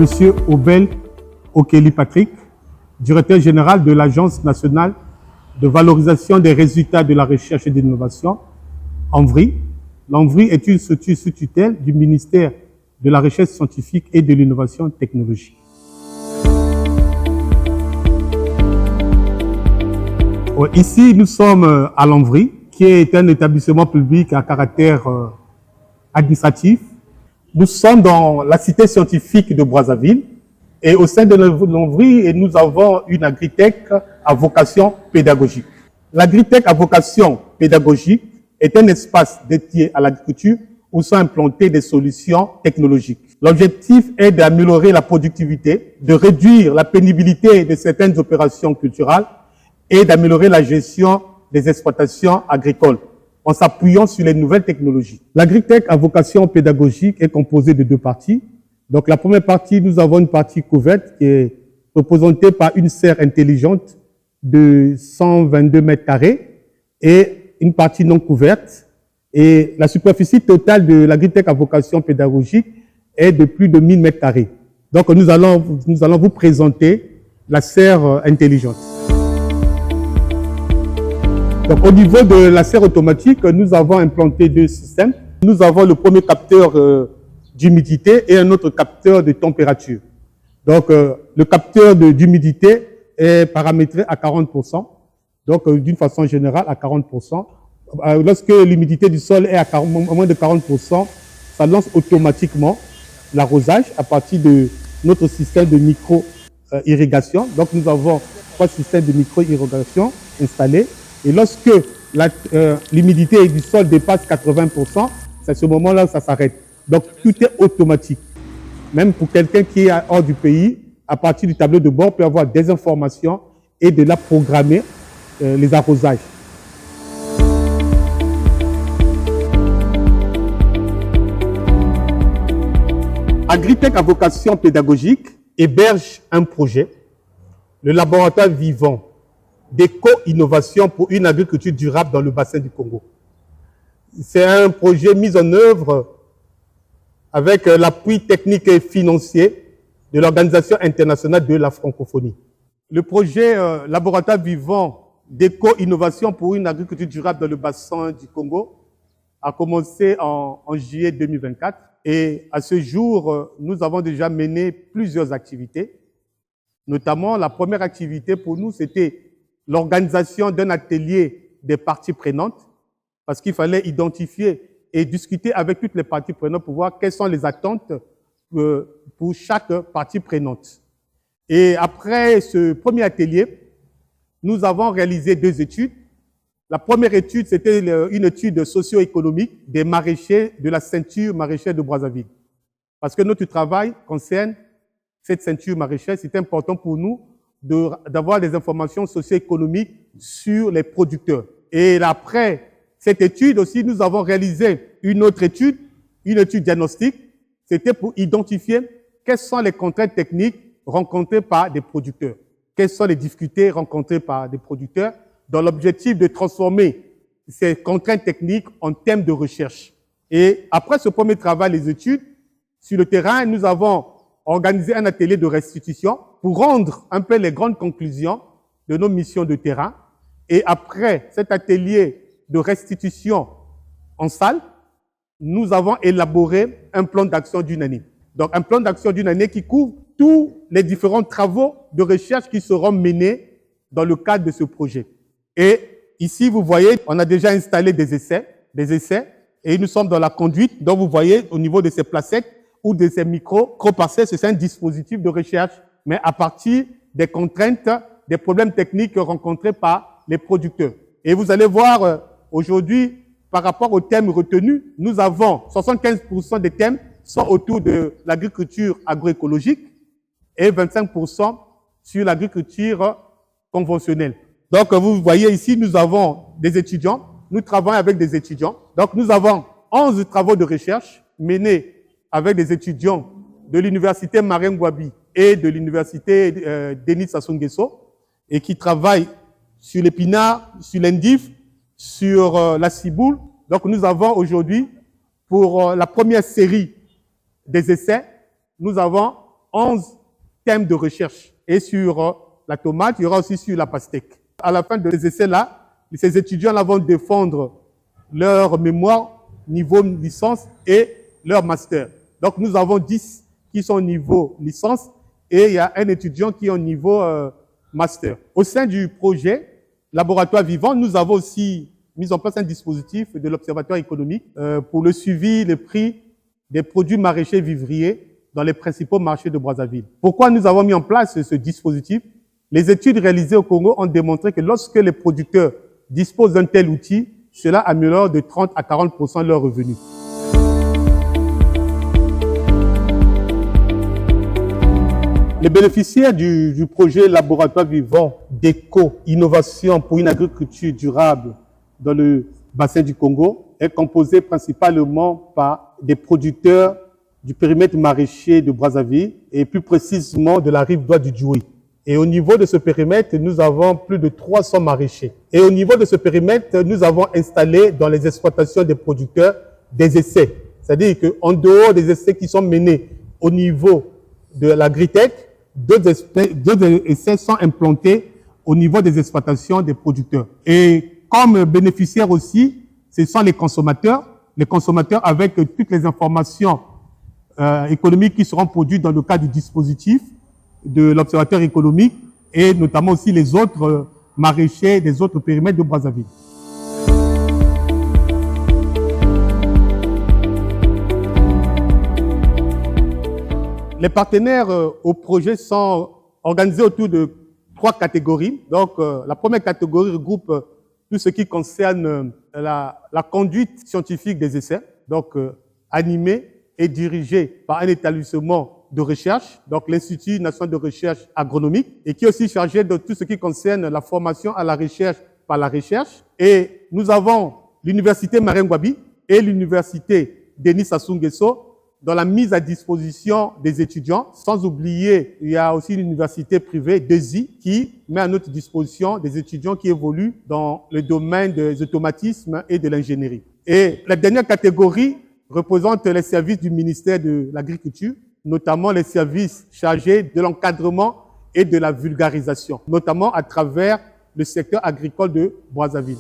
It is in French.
Monsieur Obel Okeli Patrick, directeur général de l'Agence nationale de valorisation des résultats de la recherche et de l'innovation, ANVRI. L'ANVRI est une structure sous tutelle du ministère de la Recherche scientifique et de l'innovation technologique. Ici, nous sommes à l'ANVRI, qui est un établissement public à caractère administratif. Nous sommes dans la cité scientifique de Brazzaville et au sein de l'ANVRI, nous avons une agritech à vocation pédagogique. L'agritech à vocation pédagogique est un espace dédié à l'agriculture où sont implantées des solutions technologiques. L'objectif est d'améliorer la productivité, de réduire la pénibilité de certaines opérations culturelles et d'améliorer la gestion des exploitations agricoles en s'appuyant sur les nouvelles technologies. L'agritech à vocation pédagogique est composée de deux parties. Donc la première partie, nous avons une partie couverte qui est représentée par une serre intelligente de 122 mètres carrés et une partie non couverte. Et la superficie totale de l'agritech à vocation pédagogique est de plus de 1000 mètres carrés. Donc nous allons vous présenter la serre intelligente. Donc, au niveau de la serre automatique, nous avons implanté deux systèmes. Nous avons le premier capteur d'humidité et un autre capteur de température. Donc, le capteur d'humidité est paramétré à 40%. Donc, d'une façon générale, à 40%. Lorsque l'humidité du sol est à moins de 40%, ça lance automatiquement l'arrosage à partir de notre système de micro-irrigation. Donc, nous avons 3 systèmes de micro-irrigation installés. Et lorsque l'humidité du sol dépasse 80%, c'est à ce moment-là que ça s'arrête. Donc, tout est automatique. Même pour quelqu'un qui est hors du pays, à partir du tableau de bord, peut avoir des informations et de la programmer les arrosages. Agritech à vocation pédagogique héberge un projet, le laboratoire vivant d'éco-innovation pour une agriculture durable dans le bassin du Congo. C'est un projet mis en œuvre avec l'appui technique et financier de l'Organisation internationale de la francophonie. Le projet laboratoire vivant d'éco-innovation pour une agriculture durable dans le bassin du Congo a commencé en juillet 2024 et à ce jour, nous avons déjà mené plusieurs activités. Notamment, la première activité pour nous, c'était l'organisation d'un atelier des parties prenantes, parce qu'il fallait identifier et discuter avec toutes les parties prenantes pour voir quelles sont les attentes pour chaque partie prenante. Et après ce premier atelier, nous avons réalisé 2 études. La première étude, c'était une étude socio-économique des maraîchers de la ceinture maraîchère de Brazzaville. Parce que notre travail concerne cette ceinture maraîchère, c'est important pour nous d'avoir des informations socio-économiques sur les producteurs. Et après cette étude aussi, nous avons réalisé une autre étude, une étude diagnostique. C'était pour identifier quelles sont les contraintes techniques rencontrées par des producteurs, quelles sont les difficultés rencontrées par des producteurs, dans l'objectif de transformer ces contraintes techniques en thèmes de recherche. Et après ce premier travail, les études, sur le terrain, nous avons organisé un atelier de restitution pour rendre un peu les grandes conclusions de nos missions de terrain. Et après cet atelier de restitution en salle, nous avons élaboré un plan d'action d'une année. Donc un plan d'action d'une année qui couvre tous les différents travaux de recherche qui seront menés dans le cadre de ce projet. Et ici, vous voyez, on a déjà installé des essais, et nous sommes dans la conduite. Donc vous voyez au niveau de ces placettes ou de ces micro-parcelles, c'est un dispositif de recherche, mais à partir des contraintes, des problèmes techniques rencontrés par les producteurs. Et vous allez voir aujourd'hui, par rapport aux thèmes retenus, nous avons 75% des thèmes sont autour de l'agriculture agroécologique et 25% sur l'agriculture conventionnelle. Donc vous voyez ici, nous avons des étudiants, nous travaillons avec des étudiants. Donc nous avons 11 travaux de recherche menés avec des étudiants de l'université Marien Ngouabi et de l'université Denis Sassou Nguesso et qui travaillent sur l'épinard, sur l'endive, sur la ciboule. Donc nous avons aujourd'hui, pour la première série des essais, nous avons 11 thèmes de recherche. Et sur la tomate, il y aura aussi sur la pastèque. À la fin de ces essais-là, ces étudiants-là vont défendre leur mémoire niveau licence et leur master. Donc, nous avons 10 qui sont au niveau licence et il y a un étudiant qui est au niveau master. Au sein du projet Laboratoire Vivant, nous avons aussi mis en place un dispositif de l'Observatoire économique pour le suivi, le prix des produits maraîchers vivriers dans les principaux marchés de Brazzaville. Pourquoi nous avons mis en place ce dispositif? Les études réalisées au Congo ont démontré que lorsque les producteurs disposent d'un tel outil, cela améliore de 30 à 40% leurs revenus. Les bénéficiaires du projet Laboratoire Vivant d'éco-innovation pour une agriculture durable dans le bassin du Congo est composé principalement par des producteurs du périmètre maraîcher de Brazzaville et plus précisément de la rive droite du Djoui. Et au niveau de ce périmètre, nous avons plus de 300 maraîchers. Et au niveau de ce périmètre, nous avons installé dans les exploitations des producteurs des essais. C'est-à-dire qu'en dehors des essais qui sont menés au niveau de l'agritech, d'autres essais sont implantés au niveau des exploitations des producteurs. Et comme bénéficiaires aussi, ce sont les consommateurs avec toutes les informations économiques qui seront produites dans le cadre du dispositif de l'Observatoire économique et notamment aussi les autres maraîchers des autres périmètres de Brazzaville. Les partenaires au projet sont organisés autour de 3 catégories. Donc, la première catégorie regroupe tout ce qui concerne la conduite scientifique des essais, donc animée et dirigée par un établissement de recherche, donc l'Institut national de recherche agronomique, et qui est aussi chargé de tout ce qui concerne la formation à la recherche par la recherche. Et nous avons l'Université Marengwabi et l'Université Denis Sassou Nguesso dans la mise à disposition des étudiants. Sans oublier, il y a aussi l'université privée DESI qui met à notre disposition des étudiants qui évoluent dans le domaine des automatismes et de l'ingénierie. Et la dernière catégorie représente les services du ministère de l'Agriculture, notamment les services chargés de l'encadrement et de la vulgarisation, notamment à travers le secteur agricole de Brazzaville.